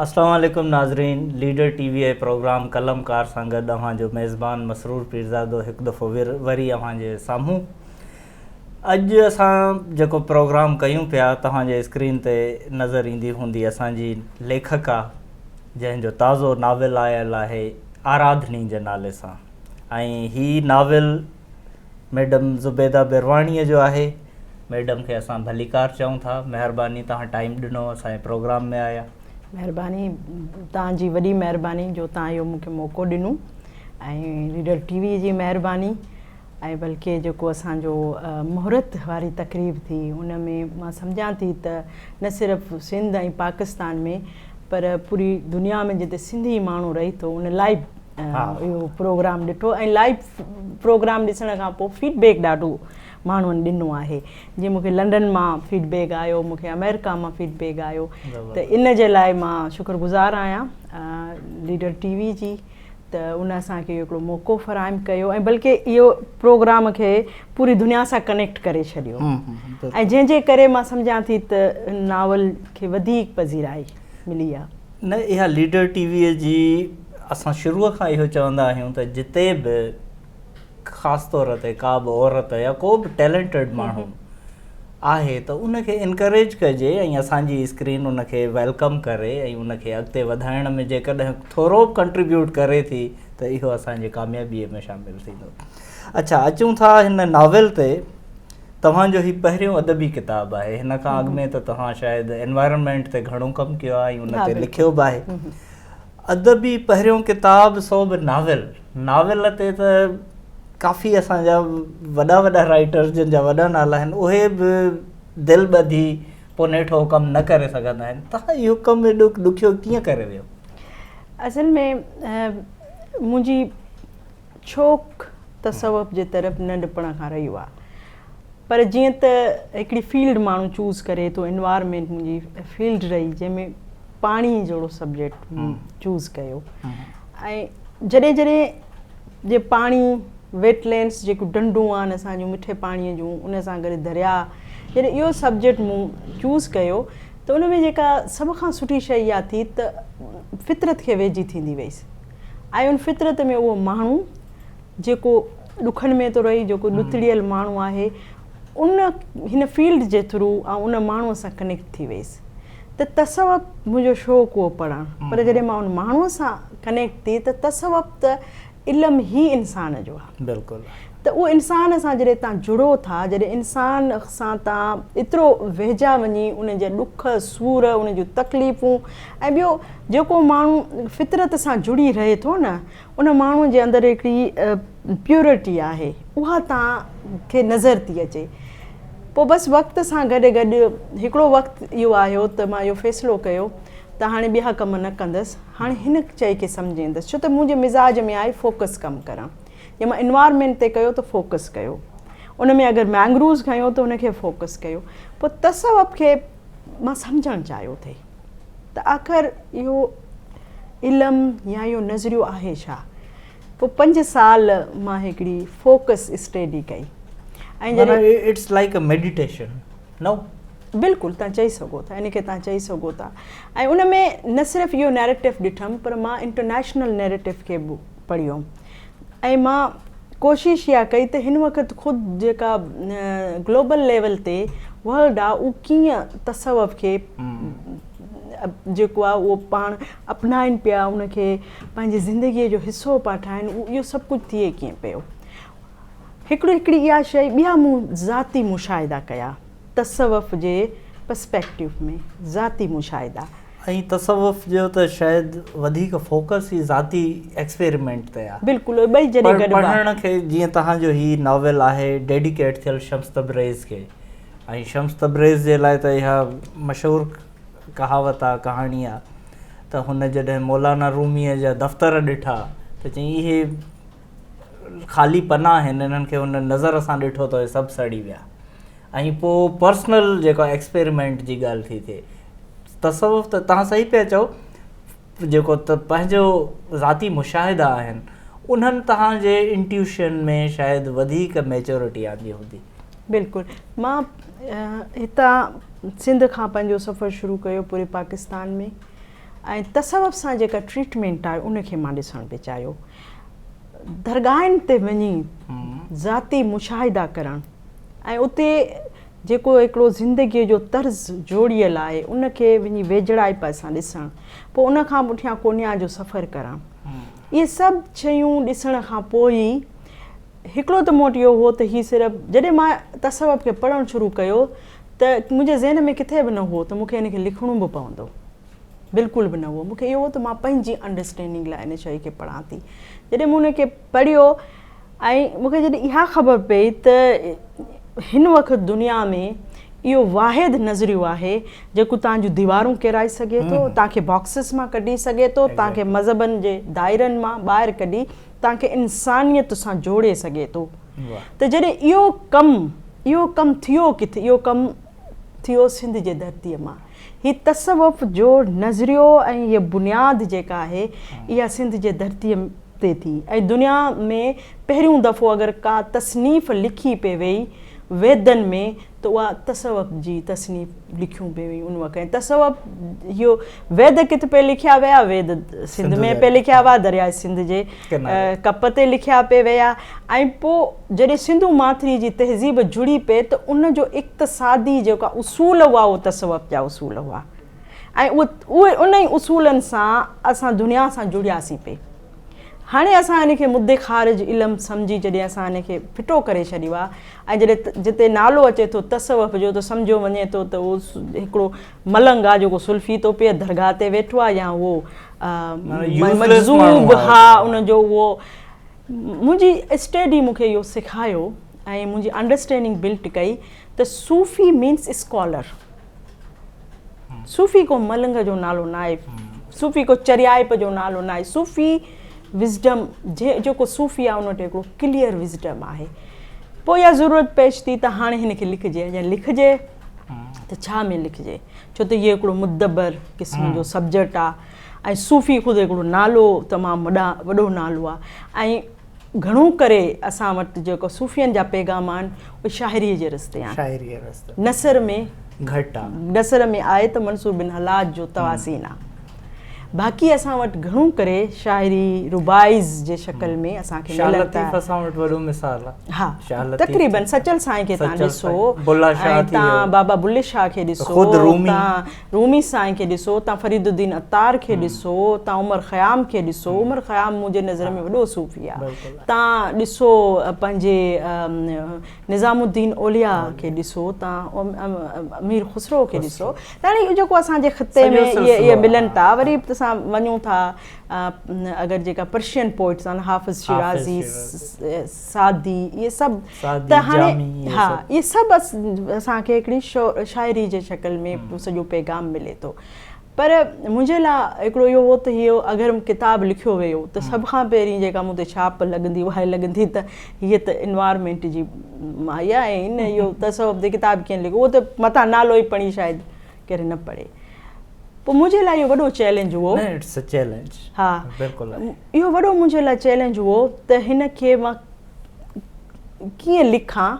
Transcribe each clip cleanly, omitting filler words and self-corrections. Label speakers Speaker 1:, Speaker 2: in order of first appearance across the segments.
Speaker 1: अस्सलाम वालेकुम नाज़रीन। लीडर टीवी ए प्रोग्राम कलमकार सां गॾु जो मेज़बान मसरूर पीरज़ादो हिकु दफ़ो वरी अव्हांजे साम्हूं। अॼु असां जेको प्रोग्राम कयूं पिया तव्हांजे स्क्रीन ते नज़र ईंदी हूंदी असांजी लेखका जंहिंजो ताज़ो नाविल आयल आहे आराधनी जे नाले सां। ऐं हीअ नाविल मैडम ज़ुबैदा बिरवाणीअ जो आहे। मैडम खे असां भलीकार चऊं था। महिरबानी तव्हां टाइम ॾिनो असांजे प्रोग्राम में आया।
Speaker 2: महिरबानी तव्हांजी वॾी महिरबानी जो तव्हां इहो मूंखे मौक़ो ॾिनो ऐं लीडर टीवी जी महिरबानी ऐं बल्कि जेको असांजो मुहूर्त वारी तकरीब थी उन में मां सम्झां थी त न सिर्फ़ु सिंध ऐं पाकिस्तान में पर पूरी दुनिया में जिते सिंधी माण्हू रही थो उन लाइव इहो प्रोग्राम ॾिठो ऐं लाइव प्रोग्राम ॾिसण खां पोइ फीडबैक ॾाढो माण्हुनि ॾिनो आहे। जीअं मूंखे लंडन मां फीडबैक आयो, मूंखे अमेरिका मां फीडबैक आयो, त इन जे लाइ मां शुक्रगुज़ार आहियां लीडर टीवी जी त उन असांखे हिकिड़ो मौक़ो फ़राहम कयो ऐं बल्कि इहो प्रोग्राम खे पूरी दुनिया सां कनेक्ट करे छॾियो ऐं जंहिंजे करे मां सम्झां थी त नावल खे वधीक पज़ीराई मिली आहे।
Speaker 1: न, इहा लीडर टीवीअ जी असां शुरूअ खां इहो चवंदा आहियूं त जिते बि ख़ासि तौर ते का बि औरत या को बि टैलेंटेड माण्हू आहे त उनखे इनकरेज कजे ऐं असांजी स्क्रीन उनखे वेलकम करे ऐं उनखे अॻिते वधाइण में जेकॾहिं थोरो कंट्रीब्यूट करे थी त इहो असांजी कामयाबीअ में शामिलु थींदो। अच्छा, अचूं था हिन नाविल ते। तव्हांजो ही पहिरियों अदबी किताबु आहे। हिन खां अॻु में त तव्हां शायदि एनवायरनमेंट ते घणो कमु कयो आहे ऐं उन ते लिखियो बि आहे। अदबी पहिरियों किताबु सो बि नाविल ते त काफ़ी असांजा वॾा वॾा राइटर्स जिन जा वॾा नाला आहिनि उहे बि दिलि ॿधी पोइ नेठो कमु न करे सघंदा आहिनि। तव्हां इहो कमु एॾो ॾुखियो कीअं करे वियो?
Speaker 2: असल में मुंहिंजी शौक़ु तसव्वुफ़ जे तरफ़ नंढपण खां रहियो आहे, पर जीअं त हिकिड़ी फील्ड माण्हू चूज़ करे थो, एनवायरनमेंट मुंहिंजी फील्ड रही जंहिंमें पाणी जहिड़ो सब्जेक्ट चूज़ कयो ऐं जॾहिं जॾहिं जे पाणी वेटलैंड्स जेको डंडूं आहिनि असांजूं मिठे पाणीअ जूं उन सां गॾु दरिया, जॾहिं इहो सब्जेक्ट मूं चूज़ कयो त उन में जेका सभ खां सुठी शइ इहा थी त फितरत खे वेझी थींदी वईसि ऐं उन फितरत में उहो माण्हू जेको ॾुखनि में थो रही, जेको ॾुतड़ियल माण्हू आहे, उन हिन फील्ड जे थ्रू ऐं उन माण्हूअ सां कनेक्ट थी वईसि। त तसव्वुफ़ मुंहिंजो शौक़ु हुओ पढ़णु, पर जॾहिं मां उन माण्हूअ सां कनेक्ट थी त तसव्वुफ़ त इल्मु ई इंसान जो आहे। बिल्कुलु। त उहो इंसान सां जॾहिं तव्हां जुड़ो था, जॾहिं इंसान सां तव्हां एतिरो वेझा वञी उन जा ॾुख सूर, उन जूं तकलीफ़ूं ऐं ॿियो जेको माण्हू फितरत सां जुड़ी रहे थो न उन माण्हूअ जे अंदरि हिकिड़ी प्योरिटी आहे, उहा तव्हांखे नज़र थी अचे। पोइ बसि वक़्त सां गॾु गॾु हिकिड़ो वक़्तु इहो आयो त मां इहो फ़ैसिलो कयो त हाणे ॿिया कम न कंदसि, हाणे हिन चई खे सम्झींदसि, छो त मुंहिंजे मिज़ाज में आहे फ़ोकस कमु करणु। या मां इन्वायरमेंट ते कयो त फ़ोकस कयो, उन में अगरि मैंग्रोव्स खयो त उनखे फ़ोकस कयो। पोइ तसव्वुफ़ खे मां सम्झणु चाहियो थे त आख़िर इहो इल्मु या इहो नज़रियो आहे छा। पोइ 5 साल मां हिकिड़ी फ़ोकस स्टडी कई ऐं
Speaker 1: जॾहिं इट्स लाइक अ मेडिटेशन। नो,
Speaker 2: बिल्कुलु तव्हां चई सघो था, इन खे तव्हां चई सघो था। ऐं उन में न सिर्फ़ु इहो नैरेटिव ॾिठमि पर मां इंटरनेशनल नैरेटिव खे बि पढ़ियो ऐं मां कोशिशि इहा कई त हिन वक़्तु ख़ुदि जेका ग्लोबल लेवल ते वर्ल्ड आहे उहो कीअं तसव्वुफ़ खे जेको आहे उहो पाण अपनाइनि पिया, उनखे पंहिंजी ज़िंदगीअ जो हिसो पिया ठाहिनि, इहो सभु कुझु थिए कीअं पियो। हिकिड़ी इहा शइ ॿिया मूं ज़ाती मुशाहिदा कया तसव्वुफ़ जे पर्सपेक्टिव में, ज़ाती मुशाहिदा।
Speaker 1: ऐं तसव्वुफ़ जो त शायदि वधीक फोकस ई ज़ाती एक्सपेरिमेंट ते आहे।
Speaker 2: बिल्कुलु, ॿई जॾहिं गॾु
Speaker 1: पढ़ण खे, जीअं तव्हांजो ही नाविल आहे डेडिकेट थियल शम्स तबरेज़ खे, ऐं शम्स तबरेज़ जे लाइ त इहा मशहूरु कहावत आहे, कहाणी आहे त हुन जॾहिं मौलाना रूमीअ जा दफ़्तर ॾिठा त चई इहे ख़ाली पना आहिनि, इन्हनि खे हुन नज़र सां ॾिठो त सभु सड़ी विया। ऐं पोइ पर्सनल जेको एक्सपेरिमेंट जी ॻाल्हि थी थिए। तसव्वुफ़ त तव्हां सही पिया चओ, जेको त पंहिंजो ज़ाती मुशाहिदा आहिनि उन्हनि तव्हांजे इंट्यूशन में शायदि वधीक मैच्योरिटी आंदी हूंदी।
Speaker 2: बिल्कुलु। मां हितां सिंध खां पंहिंजो सफ़र शुरू कयो पूरे पाकिस्तान में ऐं तसवुफ़ सां जेका ट्रीटमेंट आहे उनखे मां ॾिसणु पिए चाहियो। दरगाहनि ते वञी ज़ाती मुशाहिदा करणु ऐं उते जेको हिकिड़ो ज़िंदगीअ जो तर्ज़ु जोड़ियल आहे उनखे वञी वेझड़ाई सां ॾिसणु, पोइ उनखां पुठियां कोन्या जो सफ़रु करणु, इहे सभु शयूं ॾिसण खां पोइ ई हिकिड़ो त मूं वटि इहो हो त हीअ सिर्फ़ु जॾहिं मां तसवुफ़ खे पढ़णु शुरू कयो त मुंहिंजे ज़हन में किथे बि न हो त मूंखे हिनखे लिखणो बि पवंदो, बिल्कुलु बि न हो। मूंखे इहो हो त मां पंहिंजी अंडरस्टैंडिंग लाइ इन शइ खे पढ़ां थी। जॾहिं मूं हुनखे पढ़ियो ऐं मूंखे जॾहिं इहा ख़बर पई त हिन वक़्तु दुनिया में इहो वाहिद नज़रियो आहे जेको तव्हांजूं दीवारूं किराए सघे थो, तव्हांखे बॉक्सिस मां कढी सघे थो, तव्हांखे मज़हबनि जे दाइरनि मां ॿाहिरि कढी तव्हांखे इंसानियत सां जोड़े सघे थो। त जॾहिं इहो कमु थियो किथे, इहो कमु थियो सिंध जे धरतीअ मां। हीअ तसवुफ़ जो नज़रियो ऐं हीअ बुनियादु जेका आहे इहा सिंध जे धरतीअ ते थी। ऐं दुनिया में पहिरियों दफ़ो अगरि का तसनीफ़ लिखी पे वेई वेदनि में त उहा तसवुफ़ जी तसनीफ़ लिखियूं पे वेयूं उन वक़्तु। ऐं तसवुफ़ इहो वेद किथे पे लिखिया विया, वेद सिंध में पे लिखिया हुआ, दरियाए सिंध जे कप ते लिखिया पे विया। ऐं पोइ जॾहिं सिंधू माथिरी जी तहज़ीब जुड़ी पे त उन जो इक़्तिसादी जेका उसूल हुआ उहो तसवुफ़ जा उसूल हुआ ऐं उहे उन ई उसूलनि सां असां दुनिया सां जुड़ियासीं पे। हाणे असां हिनखे मुद्दे ख़ारिज इल्मु सम्झी जॾहिं असां हिनखे फिटो करे छॾियो आहे ऐं जॾहिं जिते नालो अचे थो तसवुफ़ जो त सम्झो वञे थो त उहो हिकिड़ो मलंग आहे जेको सुल्फ़ी थो पिए दरगाह ते वेठो आहे, या उहो मजज़ूब, हा उनजो उहो। मुंहिंजी स्टडी मूंखे इहो सेखारियो ऐं मुंहिंजी अंडरस्टैंडिंग बिल्ट कई त सूफ़ी मीन्स स्कॉलर। सूफ़ी को मलंग जो नालो न आहे, सूफ़ी को चरियाइप जो नालो न आहे। सूफ़ी विज़डम जेको सूफ़ी आहे उन वटि हिकिड़ो क्लियर विज़डम आहे। पोइ इहा ज़रूरत पेश थी त हाणे हिनखे लिखिजे, या लिखिजे त छा में लिखिजे, छो त इहो हिकिड़ो मुदबर क़िस्म जो सब्जेक्ट आहे ऐं सूफ़ी ख़ुदि हिकिड़ो नालो तमामु वॾो नालो आहे। ऐं घणो करे असां वटि जेको सूफ़ियनि जा पैगाम आहिनि उहे शाइरीअ जे रस्ते आहिनि। नसर में घटि आहे, नसर में आहे त मंसूर बिन हलाज जो तवासीन आहे। बाक़ी असां वटि घणो करे शाइरी रुबाइज़ जे शक्ल में असांखे मिलनि था।
Speaker 1: वॾो मिसाल आहे,
Speaker 2: हा तक़रीबन सचल साईं खे तव्हां ॾिसो, तव्हां बाबा बुल्ले शाह खे ॾिसो, तव्हां रूमी साईं खे ॾिसो, तव्हां फरीदुद्दीन अतार खे ॾिसो, तव्हां उमर ख़याम खे ॾिसो। उमर ख़याम मुंहिंजे नज़र में वॾो सूफ़ी आहे। तव्हां ॾिसो पंहिंजे निज़ामुद्दीन औलिया खे ॾिसो, तव्हां अमीर ख़ुसरो खे ॾिसो। हाणे जेको असांजे ख़िते में इहे मिलनि था, वरी असां वञूं था अगरि जेका पर्शियन पोइट्स आहिनि हाफ़िज़ शिराज़ी, सादी, इहे सभु त हाणे हा इहे सभु असांखे हिकिड़ी शाइरी जे शक्ल में सॼो पैगाम मिले थो। पर मुंहिंजे लाइ हिकिड़ो इहो हो त इहो अगरि किताबु लिखियो वियो त सभ खां पहिरीं जेका मूं ते छाप लॻंदी उहा लॻंदी त हीअ त इन्वायरमेंट जी माया ऐं इन इहो तसवुफ़ जी किताबु कीअं लिखो, उहो त मथां नालो ई पढ़ी शायदि केरु न पढ़े। पोइ मुंहिंजे लाइ इहो वॾो चैलेंज हुओ, हा इहो वॾो मुंहिंजे लाइ चैलेंज हुओ त हिन खे मां कीअं लिखां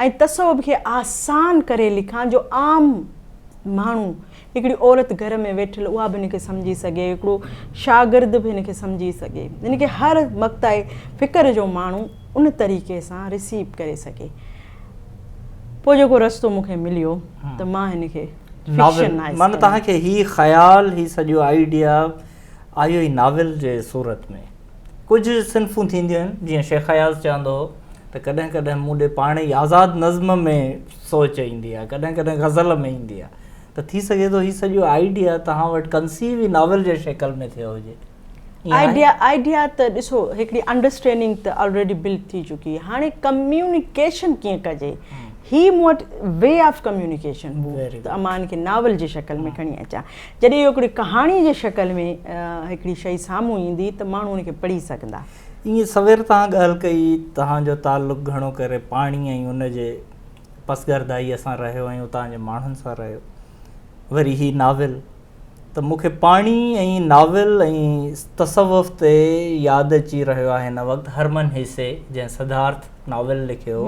Speaker 2: ऐं तसवुफ़ खे आसान करे लिखां जो आम माण्हू, हिकिड़ी औरत घर में वेठल उहा बि हिनखे सम्झी सघे, हिकिड़ो शागिर्द बि हिनखे सम्झी सघे, हिनखे हर मक़ताए फ़िक्र जो माण्हू उन तरीक़े सां रिसीव करे सघे। पोइ जेको रस्तो मूंखे मिलियो त मां हिनखे
Speaker 1: माना तव्हांखे ही ख़्याल, ही सॼो आइडिया आयो ई नाविल जे सूरत में। कुझु सिन्फ़ूं थींदियूं आहिनि जीअं शेख अयाज़ चवंदो हो त कॾहिं कॾहिं मूं ॾे पाण ई आज़ादु नज़्म में सोच ईंदी आहे, कॾहिं कॾहिं ग़ज़ल में ईंदी आहे, त थी सघे थो ही सॼो आइडिया तव्हां वटि कंसीव ई नाविल जे शक्ल में थियो हुजे। आइडिया त ॾिसो हिकिड़ी अंडरस्टैंडिंग त ऑलरेडी बिल्ड थी चुकी आहे। हाणे कम्यूनिकेशन कीअं कजे ही मूं वटि वे ऑफ कम्यूनिकेशन हो त मां हिनखे नावल जे शक्ल में खणी अचां। जॾहिं इहो हिकिड़ी कहाणी जे शक्ल में हिकिड़ी शइ साम्हूं ईंदी त माण्हू हुनखे पढ़ी सघंदा। ईअं सवेर तव्हां ॻाल्हि कई तव्हांजो ताल्लुक़ु घणो करे पाणी ऐं उनजे पसगरदाईअ सां रहियो ऐं उतां जे माण्हुनि सां रहियो। वरी ही नाविल त मूंखे पाणी ऐं नाविल ऐं तसवुफ़ ते यादि अची रहियो आहे हिन वक़्तु हरमन हेसे जंहिं सिद्धार्थ नाविल लिखियो,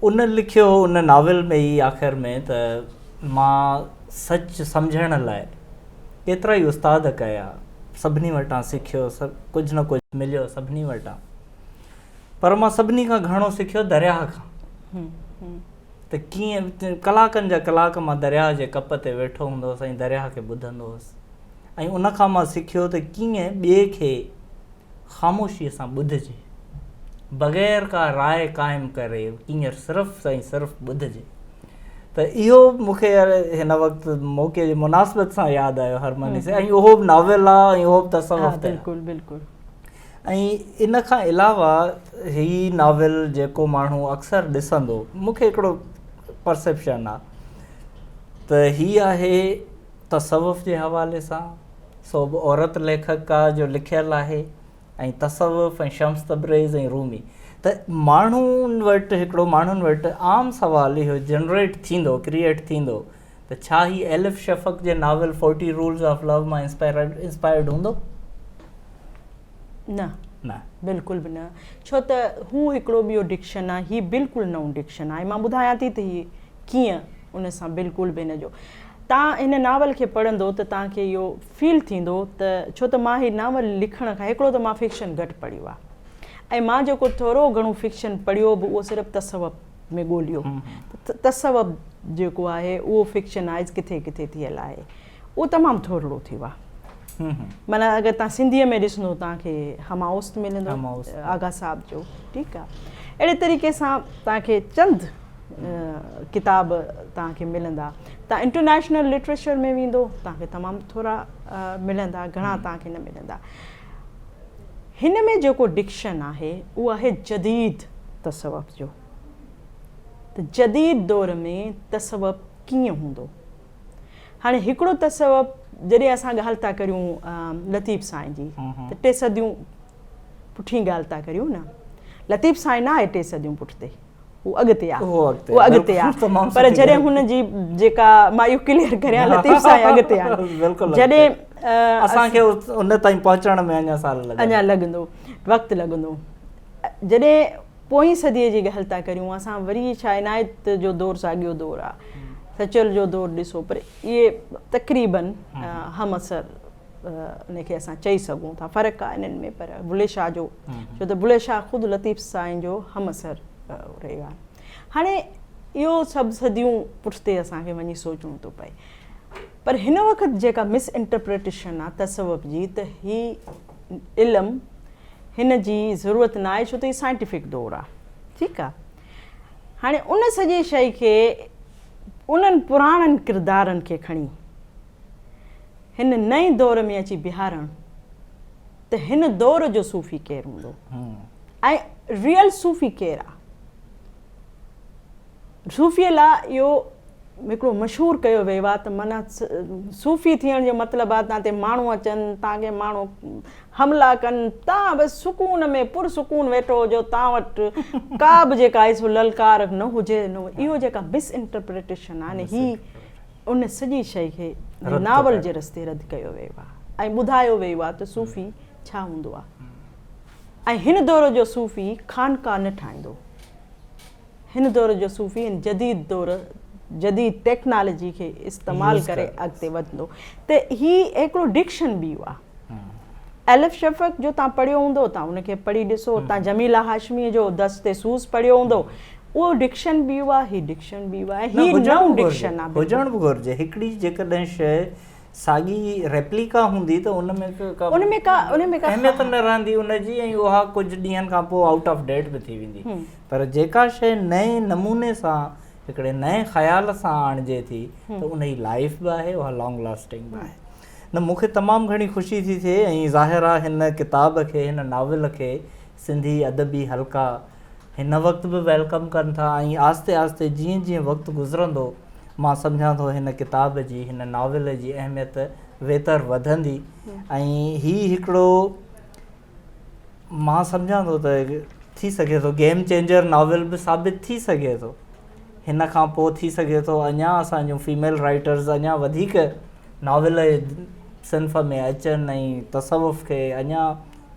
Speaker 1: उन लिखियो उन नाविल में ई आख़िर में त मां सच सम्झण लाइ केतिरा ई उस्ताद कया, सभिनी वटां सिखियो, कुझु न कुझु मिलियो सभिनी वटां, पर मां सभिनी खां घणो सिखियो दरिया खां। त कीअं कलाकनि जा कलाक मां दरिया जे कप ते वेठो हूंदो हुउसि ऐं दरिया खे ॿुधंदो हुउसि, ऐं उनखां मां सिखियो त कीअं ॿिए खे ख़ामोशीअ सां ॿुधिजे, बग़ैर का राय क़ाइमु करे कीअं सिर्फ़ु ऐं सिर्फ़ु ॿुधिजे। त इहो मूंखे हिन वक़्तु मौक़े जे मुनासिबत सां यादि आयो हरमनी से, ऐं उहो बि नाविल आहे ऐं उहो बि तसव्वुफ़ ते।
Speaker 2: बिल्कुलु बिल्कुलु।
Speaker 1: ऐं इन खां अलावा हीउ नाविल जेको माण्हू अक्सर ॾिसंदो, मूंखे हिकिड़ो परसेप्शन आहे त हीअ आहे तसव्वुफ़ जे हवाले सां, सो बि औरत लेखक आहे जो लिखियलु आहे, ऐं तसव्वुफ़ ऐं शम्स तबरेज़ ऐं रूमी। त माण्हुनि वटि आम सवाल इहो जनरेट थींदो, क्रिएट थींदो त छा ही एलिफ शफ़क़ जे नाविल 40 रूल्स ऑफ लव मां इंस्पायर्ड हूंदो?
Speaker 2: न
Speaker 1: न,
Speaker 2: बिल्कुलु बि न, छो त हू हिकिड़ो ॿियो डिक्शन आहे, हीअ बिल्कुलु नओं डिक्शन आहे। मां ॿुधायां थी त हीअ कीअं उन सां बिल्कुलु बि हिन जो, तव्हां हिन नावल खे पढ़ंदो त तव्हांखे इहो फील थींदो त, छो त मां हीअ नावल लिखण खां हिकिड़ो त मां फिक्शन घटि पढ़ियो आहे, ऐं मां जेको थोरो घणो फिक्शन पढ़ियो बि उहो सिर्फ़ु तसव्वुफ़ में ॻोल्हियो। तसव्वुफ़ जेको आहे उहो फिक्शनाइज़ किथे किथे थियल आहे, उहो तमामु थोरो थियो आहे। माना अगरि तव्हां सिंधीअ में ॾिसंदो तव्हांखे हमाउस्त मिलंदो आगा साहब जो, ठीकु आहे। अहिड़े तरीक़े सां तव्हांखे चंद किताब तव्हांखे मिलंदा। तव्हां इंटरनेशनल लिटरेचर में वेंदो तव्हांखे तमामु थोरा मिलंदा, घणा तव्हांखे न मिलंदा। हिन में जेको डिक्शन आहे उहो आहे जदीद तसव्वुफ़ जो, त जदीद दौर में तसव्वुफ़ कीअं हूंदो। हाणे हिकिड़ो तसव्वुफ़ जॾहिं असां ॻाल्हि था करियूं लतीफ़ साईं जी, त 3 सदियूं पुठियां ॻाल्हि था करियूं न, लतीफ़ साईं न आहे 3 सदियूं पुठिते, उहो अॻिते आहे, उहो अॻिते आहे। पर जॾहिं हुनजी जेका मां इहो क्लियर करियां, लतीफ़ साईं अॻिते आहे, जॾहिं
Speaker 1: असांखे उन ताईं पहुचण में अञा
Speaker 2: लॻंदो, वक़्तु लॻंदो। जॾहिं पोईं सदीअ जी ॻाल्हि था करियूं, असां वरी छा इनायत जो दौरु साॻियो दौरु आहे, सचल जो दौरु ॾिसो, पर इहे तक़रीबन हम असर उनखे असां चई सघूं था। फ़र्क़ु आहे इन्हनि में, पर बुले शाह जो, छो त बुले शाह ख़ुदि लतीफ़ साईं जो हम असर रहियो आहे। हाणे इहो सभु सदियूं पुठिते असांखे वञी सोचणो थो पए, पर हिन वक़्तु जेका मिसइंटरप्रिटेशन आहे तसव्वुफ़ जी, त ही इल्मु हिन जी ज़रूरत न आहे, छो त हीउ साइंटिफिक दौरु आहे, ठीकु आहे। हाणे उन सॼी शइ खे उन्हनि पुराणनि किरदारनि खे खणी हिन नए दौर में अची बिहारणु, त हिन दौर जो सूफ़ी केरु हूंदो ऐं रियल सूफ़ी केरु आहे। सूफ़ीअ लाइ इहो हिकिड़ो मशहूरु कयो वियो आहे त माना सूफ़ी थियण जो मतिलबु आहे तव्हां ते माण्हू अचनि, तव्हांखे माण्हू हमला कनि, तव्हां बसि सुकून में पुरसुकून वेठो हुजो, तव्हां वटि का बि जेका आहे सो ललकार न हुजे। इहो जेका मिसइंटरप्रिटेशन आहे न, ही उन सॼी शइ खे नावल जे रस्ते रद्द कयो वियो आहे ऐं ॿुधायो वियो आहे त सूफ़ी छा हूंदो आहे। ऐं हिन दौर जो सूफ़ी ख़ानका न ठाहींदो, हिन दौर जो सूफ़ी हिन जदीद दौर जदीद टेक्नोलॉजी खे इस्तेमालु करे अॻिते वधंदो। त ही हिकिड़ो डिक्शन बि आहे। एलिफ शफ़क़ जो तव्हां पढ़ियो हूंदो, तव्हां उनखे पढ़ी ॾिसो। तव्हां जमीला हाशमीअ जो दस्ते सूस पढ़ियो हूंदो, उहो डिक्शन बि आहे, ही डिक्शन बि आहे, ही नओं डिक्शन आहे।
Speaker 1: हुजणु बि घुरिजे। हिकिड़ी जेकॾहिं शइ साॻी रेप्लिका हूंदी त उनमें का अहमियत न रहंदी उनजी, ऐं उहा कुझु ॾींहंनि खां पोइ आउट ऑफ डेट बि थी वेंदी। पर जेका शइ नए नमूने सां हिकिड़े नए ख़्याल सां आणिजे थी त उन जी लाइफ बि आहे, उहा लॉन्ग लास्टिंग बि आहे। न, मूंखे तमामु घणी ख़ुशी थी थिए, ऐं ज़ाहिर आहे हिन किताब खे, हिन नाविल खे सिंधी अदबी हल्का हिन वक़्तु बि वेलकम कनि था, ऐं आहिस्ते आहिस्ते जीअं जीअं वक़्तु गुज़रंदो मां सम्झां थो हिन किताब जी, हिन नाविल जी अहमियत वेतर वधंदी। ऐं हीउ हिकिड़ो मां सम्झां थो त थी सघे थो गेम चेंजर नाविल बि साबित थी सघे थो। हिन खां पोइ थी सघे थो अञा असांजूं फीमेल राइटर्स अञा वधीक नाविल सिन्फ़ में अचनि ऐं तसव्वुफ़ खे अञा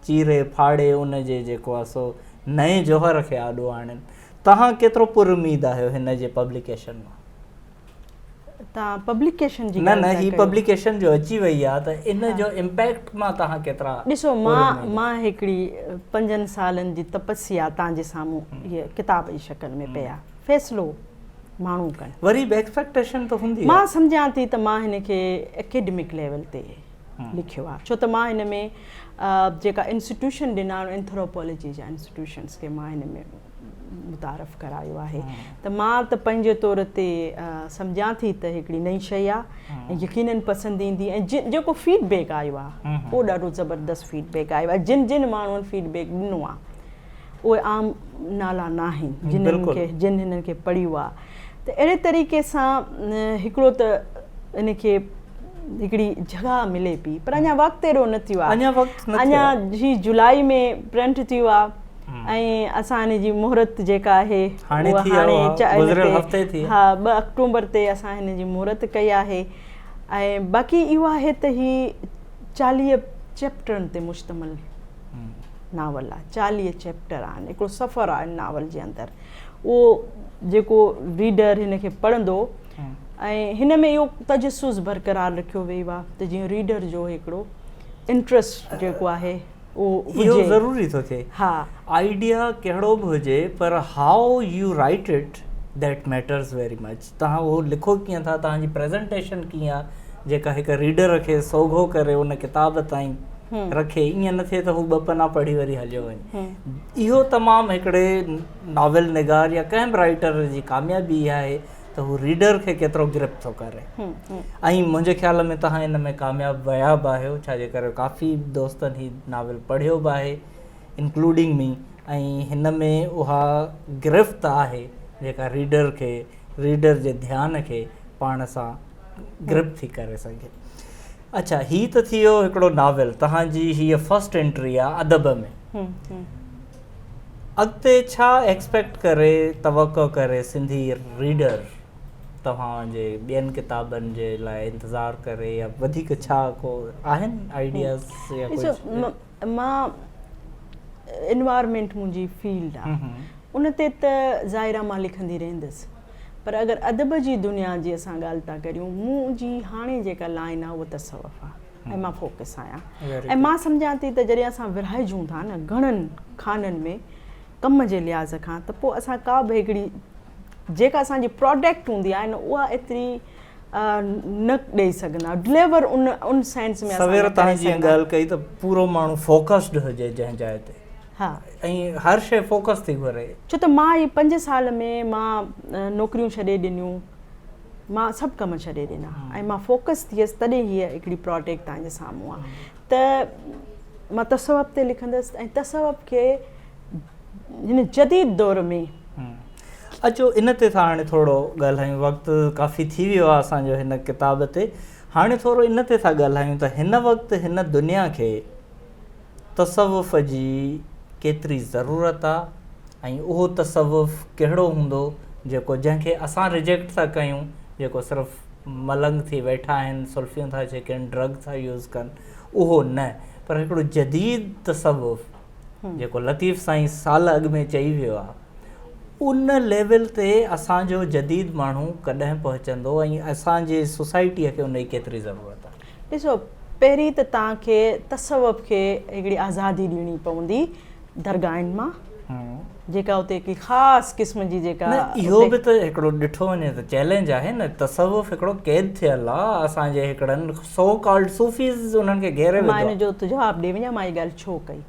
Speaker 1: चीरे फाड़े उन जे जेको आहे सो नए जौहर खे आॾो आणनि। तव्हां केतिरो पुरउमीद आहियो हिन जे पब्लिकेशन मां?
Speaker 2: तव्हां पब्लिकेशन जी
Speaker 1: न
Speaker 2: ॻाल्हि
Speaker 1: न
Speaker 2: था
Speaker 1: ही
Speaker 2: कयो।
Speaker 1: पब्लिकेशन जो अची वई आहे त इन जो इम्पैक्ट मां तव्हां केतिरा
Speaker 2: ॾिसो मां हिकिड़ी 5 सालनि जी तपस्या तव्हांजे साम्हूं हीअ किताब जी शक्ल में पिया फ़ैसिलो माण्हू कनि।
Speaker 1: वरी बि एक्सपेक्टेशन त हूंदी
Speaker 2: मां
Speaker 1: आहे।
Speaker 2: सम्झां थी त मां हिन खे एकेडमिक लेवल ते लिखियो आहे, छो त मां हिन में जेका इंस्टीट्यूशन ॾिना एंथ्रोपोलॉजी जा इंस्टीट्यूशन्स खे मां हिन में मुतारफ़ करायो आहे। त मां त पंहिंजे तौर ते सम्झां थी त हिकिड़ी नई शइ आहे ऐं यकीनन पसंदि ईंदी। ऐं जेको फीडबैक आयो आहे उहो ॾाढो ज़बरदस्त फीडबैक आयो आहे। जिन माण्हुनि फीडबैक ॾिनो आहे उहे आम नाला न आहिनि जिन हिननि खे पढ़ियो आहे। त अहिड़े तरीक़े सां हिकिड़ो त इनखे हिकिड़ी जॻह मिले पई, पर अञा वक़्तु अहिड़ो न थियो आहे। अञा ही जुलाई में प्रिंट थियो आहे ऐं असां हिन जी मुहूर्त जेका आहे
Speaker 1: हाणे 2
Speaker 2: अक्टूबर ते असां हिन जी मुहूर्त कई आहे। ऐं बाक़ी इहो आहे त ही 40 चैप्टरनि ते मुश्तमिल नावल आहे। 40 चैप्टर आहिनि, हिकिड़ो सफ़र आहे नावल जे अंदरि। उहो जेको रीडर हिन खे पढ़ंदो ऐं हिन में इहो तजसुस बरक़रार रखियो वियो आहे त जीअं रीडर जो हिकिड़ो इंट्रस्ट जेको आहे
Speaker 1: इहो ज़रूरी थो थिए।
Speaker 2: हा,
Speaker 1: आइडिया कहिड़ो बि हुजे पर how you write it that matters very much. तव्हां उहो लिखो कीअं था, तव्हांजी प्रेज़ेंटेशन कीअं आहे जेका हिकु रीडर खे सोघो करे उन किताब ताईं रखे। ईअं न थिए त हू 2 पना पढ़ी वरी हलियो वञे। इहो तमामु हिकिड़े नॉवेल निगार या कंहिं बि राइटर जी कामयाबी आहे त हू रीडर खे केतिरो गिरफ़्त थो करे। ऐं मुंहिंजे ख़्याल में तव्हां हिन में कामयाबु विया बि आहियो, छाजे करे काफ़ी दोस्तनि ही नावल पढ़ियो बि आहे इंक्लूडिंग मी। ऐं हिन में उहा गिरफ़्त आहे जेका रीडर जे ध्यान खे पाण सां गिरफ़्त थी करे सघे। अच्छा, ही त थी वियो हिकिड़ो नावल, तव्हांजी हीअ फर्स्ट एंट्री आहे अदब में। अॻिते छा एक्सपेक्ट करे, तवक़ो करे सिंधी रीडर तव्हांजे ॿियनि किताबनि जे लाइ इंतज़ारु करे, या वधीक छा को आहिनि आइडियाज़ या कुझु?
Speaker 2: मां एनवायरमेंट मुंहिंजी फील्ड आहे, उन ते त ज़ाहिरा मां लिखंदी रहंदसि। पर अगरि अदब जी दुनिया जी असां ॻाल्हि था करियूं, मुंहिंजी हाणे जेका लाइन आहे उहा तसव्वुफ़ आहे ऐं मां फोकस आहियां। ऐं मां सम्झां थी त जॾहिं असां विरहाइजूं था न घणनि खाननि में कम जे लिहाज़ खां, त पोइ असां का बि हिकिड़ी जेका असांजी प्रोडक्ट हूंदी आहे न उहा एतिरी न ॾेई सघंदा डिलीवर उन सेंस में।
Speaker 1: सवेर तव्हां जीअं ॻाल्हि कई त पूरो माण्हू फोकस्ड हुजे जंहिं जाइ ते।
Speaker 2: हा,
Speaker 1: ऐं हर शइ फोकस थी घुरे।
Speaker 2: छो त मां इहे 5 साल में मां नौकरियूं छॾे ॾिनियूं, मां सभु कम छॾे ॾिना ऐं मां फोकस थियसि, तॾहिं हीअ हिकिड़ी प्रोडक्ट तव्हांजे साम्हूं आहे। त मां तसव्वुफ़ ते लिखंदसि ऐं तसव्वुफ़ खे हिन जदीद दौर में।
Speaker 1: अचो इन ते था हाणे थोरो ॻाल्हायूं, वक़्तु काफ़ी थी वियो आहे असांजो हिन किताब ते। हाणे थोरो इन ते था ॻाल्हायूं त हिन वक़्तु हिन दुनिया खे तसव्वुफ़ जी केतिरी ज़रूरत आहे ऐं उहो तसव्वुफ़ कहिड़ो हूंदो जेको जंहिंखे असां रिजेक्ट था कयूं, जेको सिर्फ़ु मलंग थी वेठा आहिनि, सुल्फ़ियूं था छिकनि, ड्रग था यूज़ कनि, उहो न, पर हिकिड़ो जदीद तसव्वुफ़ जेको लतीफ़ साईं साल अॻु में चई वियो आहे, उन लेवल ते असांजो जदीद माण्हू कॾहिं पहुचंदो ऐं असांजे सोसाइटीअ खे उन जी केतिरी ज़रूरत आहे?
Speaker 2: ॾिसो, पहिरीं त तव्हांखे तसव्वुफ़ खे हिकिड़ी आज़ादी ॾियणी पवंदी दरगाहनि मां, जेका उते हिकिड़ी ख़ासि क़िस्म जी जेका।
Speaker 1: इहो बि त हिकिड़ो ॾिठो वञे त चैलेंज आहे न। तसव्वुफ़ हिकिड़ो क़ैद थियल आहे असांजे हिकिड़नि सो कॉल्ड सूफ़ीज़ उन्हनि खे घेरे वेठो।
Speaker 2: मां हिन जो त जवाबु ॾेई वञा, मां इहा ॻाल्हि छो कई।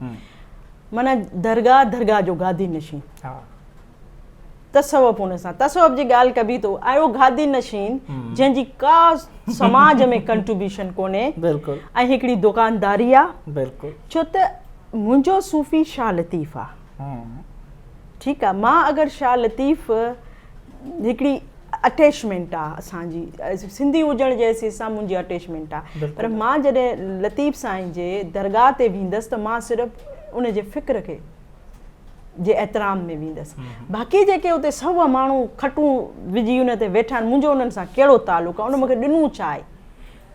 Speaker 2: माना दरगाह जो गादी नशीन, तसव्वुफ़ उन सां तसव्वुफ़ जी ॻाल्हि कबी तो आयो गादी नशीन जंहिंजी का समाज में कंट्रीब्यूशन कोन्हे।
Speaker 1: बिल्कुलु।
Speaker 2: ऐं हिकिड़ी दुकानदारी आहे।
Speaker 1: बिल्कुलु।
Speaker 2: छो त मुंहिंजो सूफ़ी शाह लतीफ़ आहे, ठीकु आहे। मां अगरि शाह लतीफ़ हिकिड़ी अटैचमेंट आहे असांजी सिंधी हुजण जे हैसियत सां मुंहिंजी अटैचमेंट आहे, पर मां जॾहिं लतीफ़ साईं जे दरगाह ते वेंदसि त मां सिर्फ़ु उन जे फ़िक्र खे जे एतिराम में वेंदसि। बाक़ी जेके उते सभु माण्हू खटूं विझी उन ते वेठा आहिनि, मुंहिंजो उन्हनि सां कहिड़ो तालुक़ु आहे, उन मूंखे ॾिनो छा आहे।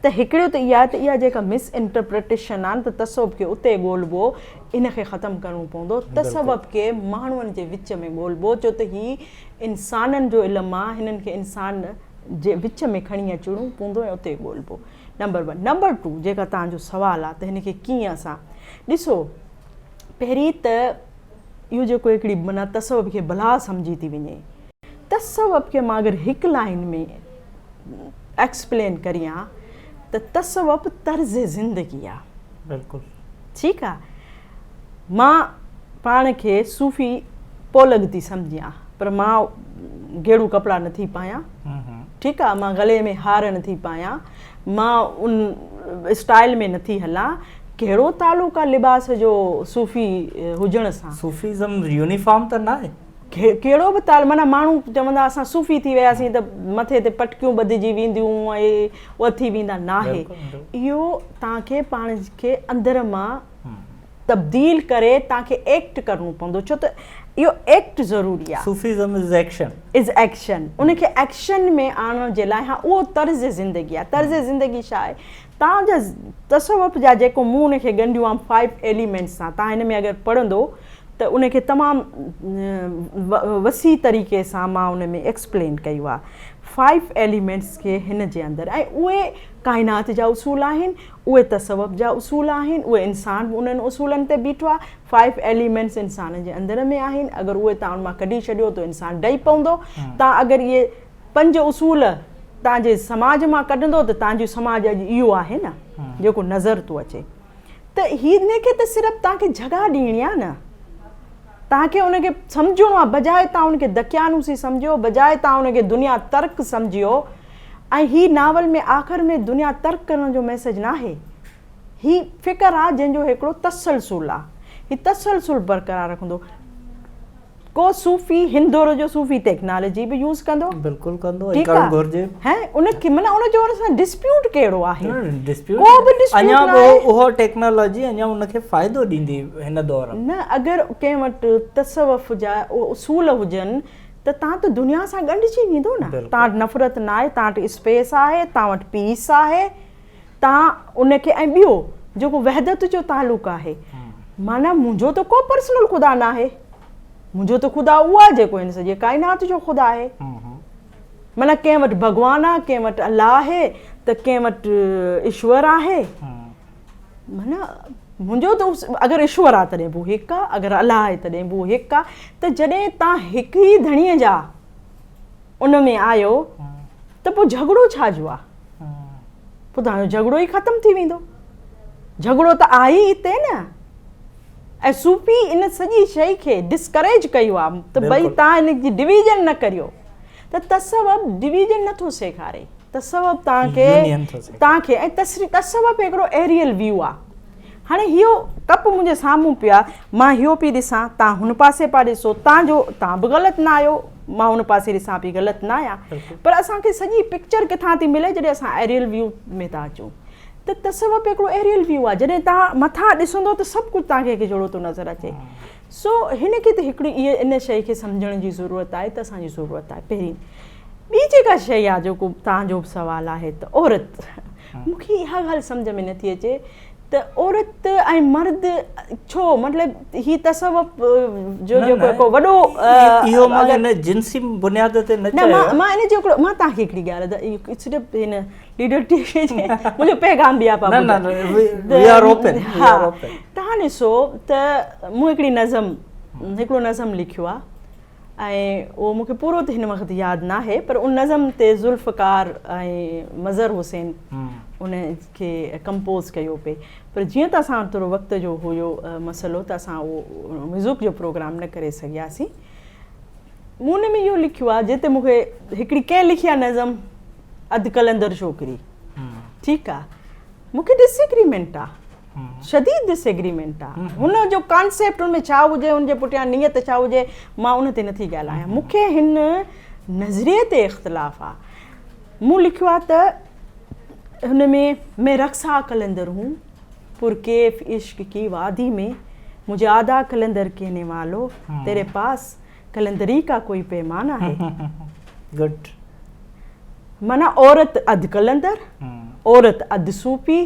Speaker 2: त हिकिड़ो त इहा जेका मिसइंटरप्रिटेशन आहे न त तसव्वुफ़ खे उते ॻोल्हबो, इन खे ख़तमु करिणो पवंदो। तसव्वुफ़ खे माण्हुनि जे विच में ॻोल्हबो, छो त ही इंसाननि जो इल्मु आहे, हिननि खे इंसान जे विच में खणी अचिणो पवंदो ऐं उते ॻोल्हिबो। नंबर 1। नंबर 2 जेका तव्हांजो सुवालु आहे त हिन खे कीअं असां ॾिसो, पहिरीं त इहो जेको हिकिड़ी माना तसवुफ़ खे भला सम्झी थी वञे, तसवुफ़ खे मां अगरि हिकु लाइन में एक्सप्लेन करियां त तसवुफ़ तर्ज़ ज़िंदगी आहे।
Speaker 1: बिल्कुलु
Speaker 2: ठीकु आहे। मां पाण खे सूफ़ी पोलग थी सम्झियां, पर मां गेड़ू कपिड़ा नथी पायां। ठीकु आहे। मां गले में हार नथी पायां, मां उन स्टाइल में नथी हलां। कहिड़ो तालुक़ आहे लिबास जो सूफ़ी हुजण सां?
Speaker 1: सूफ़ीज़म यूनिफॉर्म त न आहे।
Speaker 2: कहिड़ो बि ताल माना माण्हू चवंदा असां सूफ़ी थी वियासीं त मथे ते पटकियूं ॿधिजी वेंदियूं ऐं उहा थी वेंदा, न आहे। इहो तव्हांखे पाण खे अंदरि मां तब्दील करे तव्हांखे एक्ट करिणो पवंदो, छो त इहो एक्ट ज़रूरी आहे।
Speaker 1: Sufism is
Speaker 2: action. उनखे एक्शन में आणण जे लाइ, हा, उहो तर्ज़ ज़िंदगी आहे। तर्ज़ ज़िंदगी छा आहे? तव्हांजा तसवुफ़ जा जेको मूं उनखे ॻंढियूं आहिनि 5 एलिमेंट्स सां, तव्हां हिन में अगरि पढ़ंदो त उनखे तमामु वसी तरीक़े सां मां उन में एक्सप्लेन कयो आहे। 5 एलिमेंट्स खे हिन जे अंदरि, ऐं उहे काइनात जा उसूल आहिनि, उहे तसवुफ़ जा उसूल आहिनि, उहे इंसान बि उन्हनि उसूलनि ते बीठो आहे। 5 एलिमेंट्स इंसान जे अंदरि में आहिनि। अगरि उहे तव्हां उन मां कढी छॾियो त इंसानु ॾही पवंदो। तव्हां अगरि इहे 5 उसूल तव्हांजे समाज मां कढंदो त तव्हांजो समाज अॼु इहो आहे न जेको नज़र थो अचे। त हिनखे त सिर्फ़ु तव्हांखे जॻह ॾियणी आहे न, तव्हांखे उनखे सम्झणो आहे। बजाए तव्हां उनखे दकियानूसी सम्झो, बजाए तव्हां उनखे दुनिया तर्क सम्झियो। ऐं ही नावल में आख़िर में दुनिया तर्क करण जो मैसेज न आहे, ही फ़िक्र आहे जंहिंजो हिकिड़ो तसलसुल आहे। ही तसलसुल बरक़रार रखंदो। को सूफ़ी हिंदोर जो सूफ़ी टेक्नोलॉजी बि यूज़ कंदो,
Speaker 1: बिल्कुलु कंदो,
Speaker 2: ठीकु आहे।
Speaker 1: घुरिजे
Speaker 2: हैं उनखे माना उनजो उन सां डिस्प्यूट कहिड़ो आहे?
Speaker 1: डिस्प्यूट
Speaker 2: को बि डिस्प्यूट
Speaker 1: अञा
Speaker 2: न आहे।
Speaker 1: उहो टेक्नोलॉजी अञा उनखे फ़ाइदो ॾींदी हिन दौर में।
Speaker 2: न, अगरि कंहिं वटि तसवुफ़ जा उसूल हुजनि त तव्हां त दुनिया सां ॻंढिजी वेंदो न। तव्हां वटि नफ़रत न आहे, तव्हां वटि स्पेस आहे, तव्हां वटि पीस आहे, तव्हां उनखे। ऐं ॿियो जेको वहदत जो तालुक़ आहे, माना मुंहिंजो त को पर्सनल ख़ुदा न आहे, मुंहिंजो त ख़ुदा उहो आहे जेको हिन सॼे काइनात जो ख़ुदा आहे। माना कंहिं वटि भॻवानु आहे, कंहिं वटि अलाह आहे, त कंहिं वटि ईश्वर आहे। माना मुंहिंजो त अगरि ईश्वर आहे तॾहिं बि हिकु आहे, अगरि अलाह आहे तॾहिं बि हिकु आहे। त जॾहिं तव्हां हिकु ई धणीअ जा उन में आहियो त पोइ झगड़ो छा जो आहे? पोइ तव्हांजो झगड़ो ई ख़तमु थी वेंदो। झगड़ो त आहे ई हिते न। ऐं सूफ़ी इन सॼी शइ खे डिस्करेज कयो आहे त भई तव्हां इन जी डिवीजन न करियो। त तसवुफ़ डिवीजन नथो सेखारे, तसवुफ़ तव्हांखे ऐं तसवुफ़ हिकिड़ो एरियल व्यू आहे। हाणे इहो कप मुंहिंजे साम्हूं पियो आहे, मां इहो पई ॾिसां, तव्हां हुन पासे पिया ॾिसो, तव्हां बि ग़लति न आहियो, मां हुन पासे ॾिसां पई ग़लति न आहियां। पर असांखे सॼी पिक्चर किथां थी मिले जॾहिं असां एरियल व्यू में था अचूं। त तसवुफ़ हिकिड़ो एरियल व्यू आहे। जॾहिं तव्हां मथां ॾिसंदो त सभु कुझु तव्हांखे हिकु जहिड़ो थो नज़र अचे। सो हिनखे त हिकिड़ी इन शइ खे सम्झण जी ज़रूरत आहे, त असांजी ज़रूरत आहे। पहिरीं ॿी जेका शइ आहे जेको तव्हांजो सुवालु आहे त औरत, मूंखे इहा ॻाल्हि सम्झ में नथी अचे त औरत ऐं मर्द छो, मतिलबु ही तसवुफ़ जो जेको हिकु वॾो
Speaker 1: इहो मां इन जिन्सी बुनियाद ते न
Speaker 2: चयो। मां इन जो हिकिड़ो मां तव्हांखे हिकिड़ी ॻाल्हि सिर्फ़ु हिन लीडर मुंहिंजो पैगाम बि आहे। हा, तव्हां ॾिसो त मूं हिकिड़ो नज़म लिखियो आहे ऐं उहो मूंखे पूरो त हिन वक़्तु यादि न आहे, पर उन नज़म ते ज़ुल्फ़कार ऐं मज़हर हुसैन उन खे कंपोज़ कयो पे। पर जीअं त असां थोरो वक़्त जो हुयो मसइलो त असां उहो म्यूज़िक जो प्रोग्राम न करे सघियासीं। मूं हुन में इहो लिखियो आहे जिते मूंखे हिकिड़ी कंहिं लिखी आहे नज़म, अधु कलंदर छोकिरी। ठीकु आहे, मूंखे डिसएग्रीमेंट आहे, शदीद डिसएग्रीमेंट आहे। हुन जो कॉन्सेप्ट हुन में छा हुजे, हुनजे पुठियां नियत छा हुजे, मां उन ते नथी ॻाल्हायां। मूंखे हिन नज़रिए ते इख़्तिलाफ़ आहे। मूं लिखियो आहे त हुन में मैं रक़्सा कलंदर हूँ पुरकैफ़ इश्क की वादी में, मुझे आधा कलंदर कहने वालों, तेरे पास कलंदरी का कोई पैमाना है।
Speaker 1: गुड।
Speaker 2: माना औरत अधु कलंदर, औरत अधु सूफ़ी,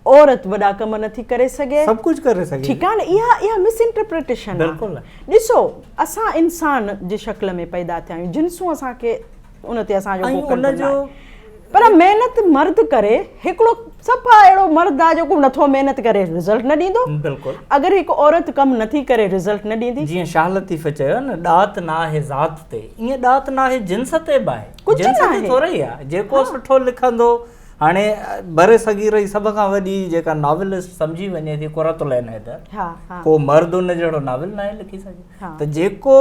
Speaker 2: औरत वॾा कम नथी करे सघे,
Speaker 1: सभु कुझु करे सघे।
Speaker 2: ठीकु आहे न, इहा मिसइंटरप्रिटेशन आहे। ॾिसो, असां इंसान जी शक्ल में पैदा थिया आहियूं, जिन्सूं असांखे उन ते असांजो
Speaker 1: ऐं
Speaker 2: फोकस
Speaker 1: उनजो
Speaker 2: न आहे। पर महिनत मर्द करे, हिकिड़ो सफ़ा अहिड़ो मर्द आहे जेको नथो महिनत करे रिज़ल्ट न ॾींदो।
Speaker 1: बिल्कुलु
Speaker 2: अगरि हिकु औरत कमु नथी करे रिज़ल्ट न ॾींदी।
Speaker 1: जीअं शाह लतीफ़ चयो न, ॾात न आहे ज़ात ते, ईअं ॾात न आहे जिन्स ते बि आहे,
Speaker 2: कुझु
Speaker 1: जिन्स
Speaker 2: न
Speaker 1: ते
Speaker 2: आहे।
Speaker 1: थोरो ई आहे। जेको सुठो लिखंदो, हाणे बरे सगीर जी सभ खां वॾी जेका नॉवलिस्ट सम्झी वञे थी कुरतुलैन हैदर,
Speaker 2: हा हा
Speaker 1: को मर्द उन जहिड़ो नॉवल न आहे लिखी सघे।
Speaker 2: हा।
Speaker 1: त जेको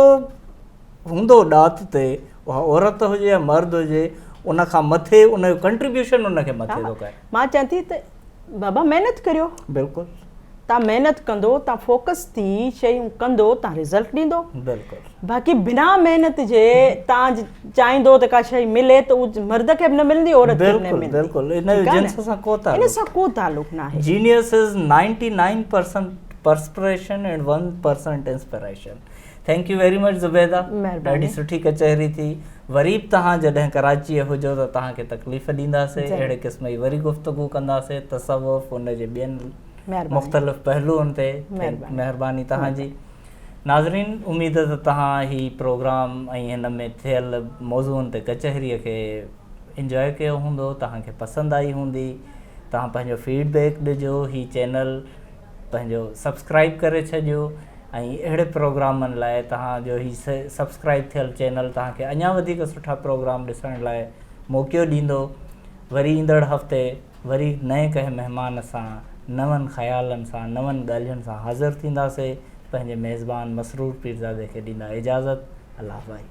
Speaker 1: हूंदो ॾात ते, उहा औरत हुजे या मर्द हुजे, उन खां मथे उनजो कंट्रीब्यूशन उनखे मथे थो करे।
Speaker 2: मां चवां थी त बाबा महिनत करियो।
Speaker 1: बिल्कुलु
Speaker 2: तव्हां महिनत कंदो, तव्हां फोकस थी शयूं कंदो, तव्हां रिज़ल्ट ॾींदो।
Speaker 1: बिल्कुलु
Speaker 2: बाक़ी बिना महिनत जे तव्हां चाहींदो त का शइ मिले त उहा मर्द खे बि न मिलंदी, औरत खे बि न
Speaker 1: बिल्कुलु
Speaker 2: मिलंदी।
Speaker 1: बिल्कुलु इन जो
Speaker 2: ठीकु आहे न?
Speaker 1: जिन्स सां को
Speaker 2: इन
Speaker 1: ताल्लुक़।
Speaker 2: सां को ताल्लुक़ न आहे।
Speaker 1: Genius is 99% perspiration and 1% inspiration. Thank you very much Zubaida,
Speaker 2: महिरबानी।
Speaker 1: ॾाढी सुठी कचहरी थी। वरी बि तव्हां जॾहिं कराचीअ हुजो त तव्हांखे तकलीफ़ ॾींदासीं,
Speaker 2: ज़रूरु।
Speaker 1: अहिड़े क़िस्म जी वरी गुफ़्तगू कंदासीं तसव्वुफ़ उनजे ॿियनि
Speaker 2: महिरबानी।
Speaker 1: मुख़्तलिफ़ पहलुअनि ते।
Speaker 2: महिरबानी।
Speaker 1: महिरबानी तव्हांजी। नाज़रीन, उमेद त तव्हां ही प्रोग्राम ऐं हिन में थियल मौज़ूअनि ते कचहरीअ खे इंजॉय कयो हूंदो, तव्हांखे पसंदि आई हूंदी। तव्हां पंहिंजो फीडबैक ॾिजो, ही चैनल पंहिंजो सब्सक्राइब करे छॾियो ऐं अहिड़े प्रोग्रामनि लाइ तव्हांजो ही सब्सक्राइब थियल चैनल तव्हांखे अञा वधीक सुठा प्रोग्राम ॾिसण लाइ मौक़ो ॾींदो। वरी ईंदड़ हफ़्ते वरी नए कंहिं महिमान सां, नवनि ख़्यालनि सां, नवनि ॻाल्हियुनि सां हाज़िर थींदासीं। पंहिंजे मेज़बान मसरूर पीरज़ादे खे ॾींदा इजाज़त। अल्लाह भाई।